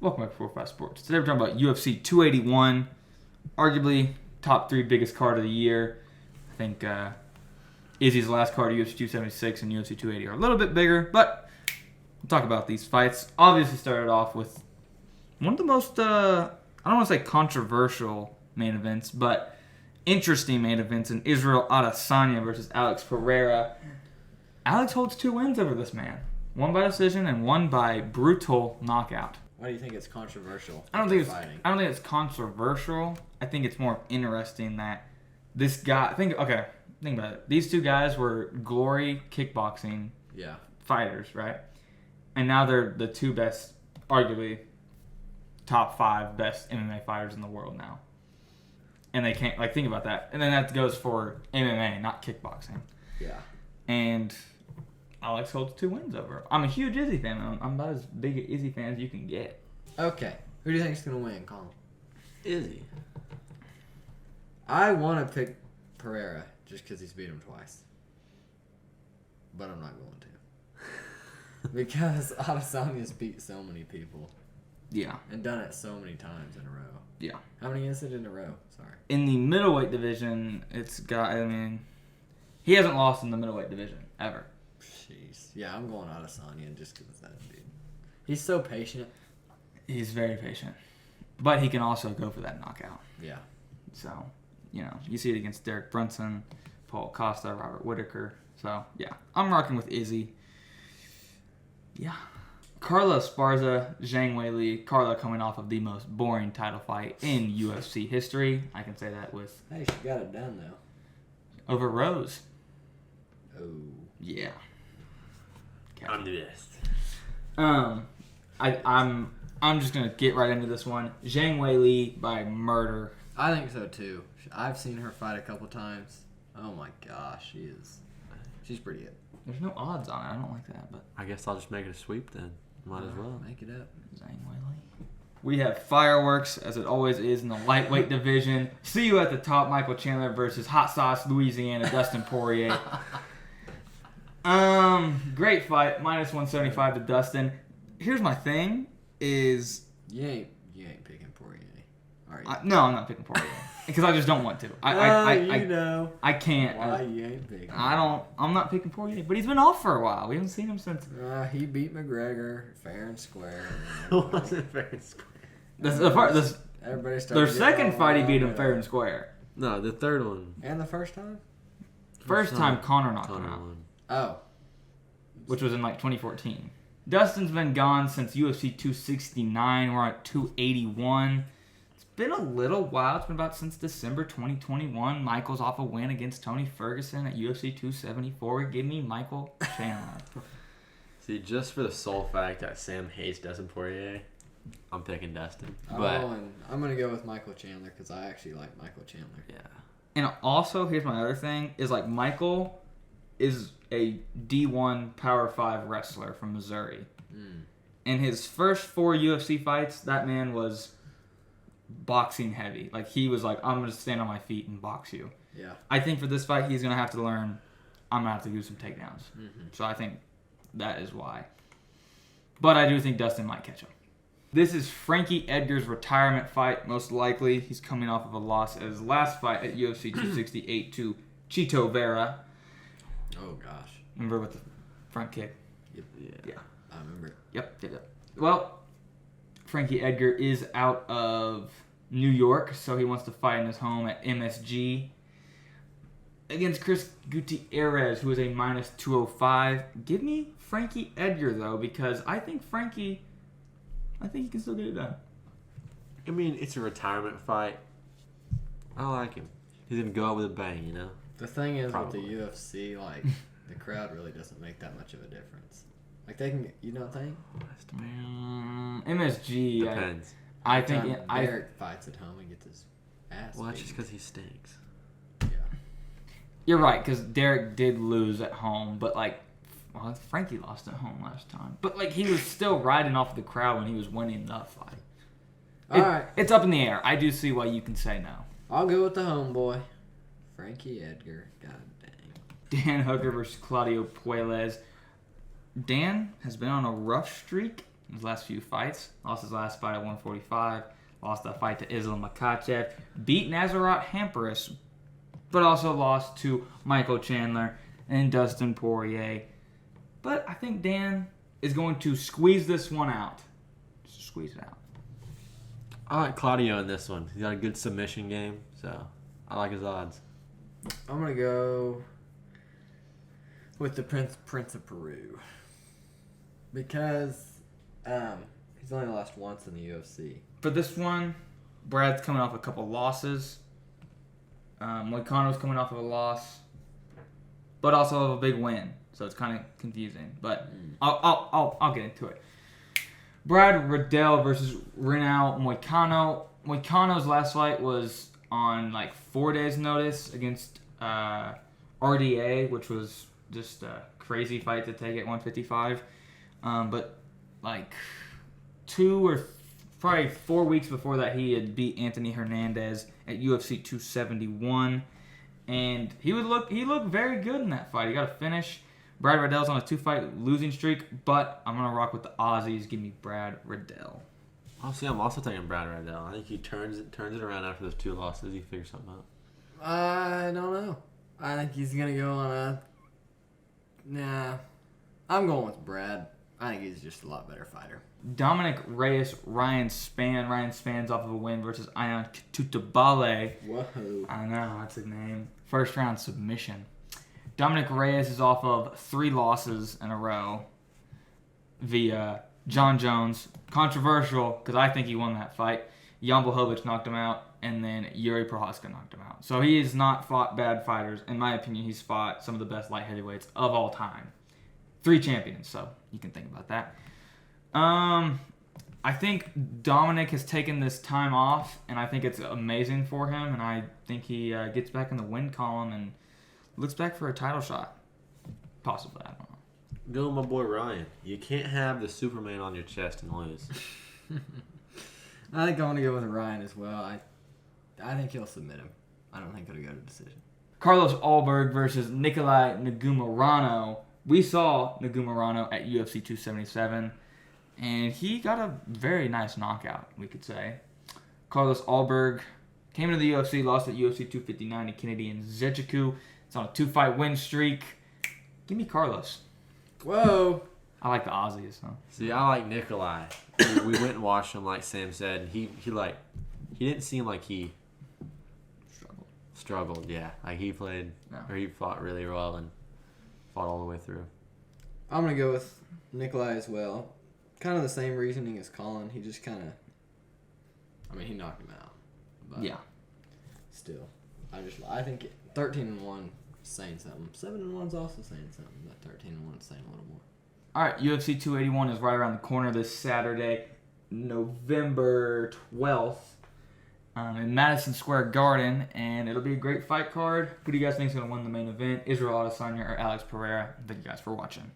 Welcome back to 4-5 Sports. Today we're talking about UFC 281, arguably top 3 biggest card of the year. I think Izzy's last card, UFC 276 and UFC 280 are a little bit bigger, but we'll talk about these fights. Obviously started off with one of the most, I don't want to say controversial main events, but interesting main events in Israel Adesanya versus Alex Pereira. Alex holds 2 wins over this man. One by decision and one by brutal knockout. Why do you think it's controversial? I don't think it's controversial. I think it's more interesting that this guy. Think about it. These 2 guys were glory kickboxing fighters, right? And now they're the 2 best, arguably top 5 best MMA fighters in the world now. And they can't think about that. And then that goes for MMA, not kickboxing. Yeah. And Alex holds 2 wins over him. I'm a huge Izzy fan. I'm about as big an Izzy fan as you can get. Okay. Who do you think is going to win, Colin? Izzy. I want to pick Pereira just because he's beat him twice. But I'm not going to. Because Adesanya's beat so many people. Yeah. And done it so many times in a row. Yeah. How many is it in a row? Sorry. In the middleweight division, he hasn't lost in the middleweight division ever. Jeez. Yeah, I'm going Adesanya just because of that dude. He's so patient. He's very patient. But he can also go for that knockout. Yeah. So, you see it against Derek Brunson, Paul Costa, Robert Whittaker. So, yeah. I'm rocking with Izzy. Yeah. Carla Esparza, Zhang Weili. Carla coming off of the most boring title fight in UFC history. I can say that with... Hey, she got it done, though. Over Rose. Oh. Yeah. I'm the best. I'm just gonna get right into this one. Zhang Weili by murder. I think so too. I've seen her fight a couple times. Oh my gosh, she's pretty good. There's no odds on it. I don't like that, but I guess I'll just make it a sweep then. Might as well. Make it up. Zhang Weili. We have fireworks, as it always is in the lightweight division. See you at the top, Michael Chandler versus Hot Sauce Louisiana, Dustin Poirier. Great fight. Minus 175 to Dustin. Here's my thing: is you ain't picking Poirier, are you? No, I'm not picking Poirier because I just don't want to. I can't. Why you ain't picking? I'm not picking Poirier, but he's been off for a while. We haven't seen him since. He beat McGregor fair and square. It wasn't fair and square. Everybody started. Their second fight, he beat him fair and square. No, the third one. And the first time? First time Conor knocked him out. Oh. Which was in 2014. Dustin's been gone since UFC 269. We're at 281. It's been a little while. It's been about since December 2021. Michael's off a win against Tony Ferguson at UFC 274. Give me Michael Chandler. See, just for the sole fact that Sam hates Dustin Poirier, I'm picking Dustin. And I'm going to go with Michael Chandler because I actually like Michael Chandler. Yeah. And also, here's my other thing, is Michael is a D1 Power 5 wrestler from Missouri. In his first 4 UFC fights, that man was boxing heavy. He was I'm going to stand on my feet and box you. Yeah. I think for this fight, he's going to have to learn, I'm going to have to do some takedowns. Mm-hmm. So I think that is why. But I do think Dustin might catch him. This is Frankie Edgar's retirement fight, most likely. He's coming off of a loss at his last fight at UFC 268 to Chito Vera. Oh, gosh. Remember with the front kick? Yep. Yeah. I remember it. Yep. Well, Frankie Edgar is out of New York, so he wants to fight in his home at MSG against Chris Gutierrez, who is a minus 205. Give me Frankie Edgar, though, because I think he can still get it done. I mean, it's a retirement fight. I like him. He's going to go out with a bang, you know? The thing is Probably. with the UFC, the crowd really doesn't make that much of a difference. They can, you don't think? MSG. Depends. I think Derek fights at home and gets his ass. Well, that's beat. just because he stinks. Yeah. You're right, because Derek did lose at home, but Frankie lost at home last time. But he was still riding off the crowd when he was winning the fight. All right. It's up in the air. I do see why you can say no. I'll go with the homeboy, Frankie Edgar. God dang. Dan Hooker versus Claudio Puelles. Dan has been on a rough streak. in his last few fights. Lost his last fight at 145. Lost that fight to Islam Makhachev. Beat Nazarat Hamperis, but also lost to Michael Chandler and Dustin Poirier. But I think Dan is going to squeeze this one out. Just squeeze it out. I like Claudio in this one. He's got a good submission game, so I like his odds. I'm gonna go with the Prince of Peru because he's only lost once in the UFC. For this one, Brad's coming off a couple losses. Moicano's coming off of a loss, but also of a big win. So it's kind of confusing. But I'll get into it. Brad Riddell versus Renato Moicano. Moicano's last fight was on like 4 days' notice against RDA, which was just a crazy fight to take at 155. But like 4 weeks before that, he had beat Anthony Hernandez at UFC 271, and he looked very good in that fight. He got a finish. Brad Riddell's on a 2-fight losing streak, but I'm gonna rock with the Aussies. Give me Brad Riddell. Honestly, I'm also taking Brad Riddell. I think he turns it around after those 2 losses. He figures something out. I don't know. I think he's gonna go on a. Nah, I'm going with Brad. I think he's just a lot better fighter. Dominic Reyes, Ryan Spann. Ryan Spann's off of a win versus Ion Tutabale. Whoa. I know, that's a name. First round submission. Dominic Reyes is off of 3 losses in a row via John Jones. Controversial, because I think he won that fight. Jan Blachowicz knocked him out, and then Yuri Prochazka knocked him out. So he has not fought bad fighters. In my opinion, he's fought some of the best light heavyweights of all time. 3 champions, so you can think about that. I think Dominic has taken this time off, and I think it's amazing for him, and I think he gets back in the win column and looks back for a title shot. Possibly, I don't know. Go with my boy Ryan. You can't have the Superman on your chest and lose. I think I'm gonna go with Ryan as well. I think he'll submit him. I don't think it'll go to decision. Carlos Ulberg versus Nikolai Negumereanu. We saw Negumereanu at UFC 277, and he got a very nice knockout, we could say. Carlos Ulberg came into the UFC, lost at UFC 259 to Kennedy Nzechukwu. It's on a 2-fight win streak. Give me Carlos. Whoa. I like the Aussies. So. See, I like Nikolai. We went and watched him, like Sam said. He didn't seem like he struggled. Yeah, like he fought really well and fought all the way through. I'm gonna go with Nikolai as well. Kind of the same reasoning as Colin. He just kind of, he knocked him out. But Yeah. Still, I think 13-1 is saying something. 7-1 is also saying something, but 13-1 is saying a little more. All right, UFC 281 is right around the corner this Saturday, November 12th, in Madison Square Garden, and it'll be a great fight card. Who do you guys think is going to win the main event? Israel Adesanya or Alex Pereira? Thank you guys for watching.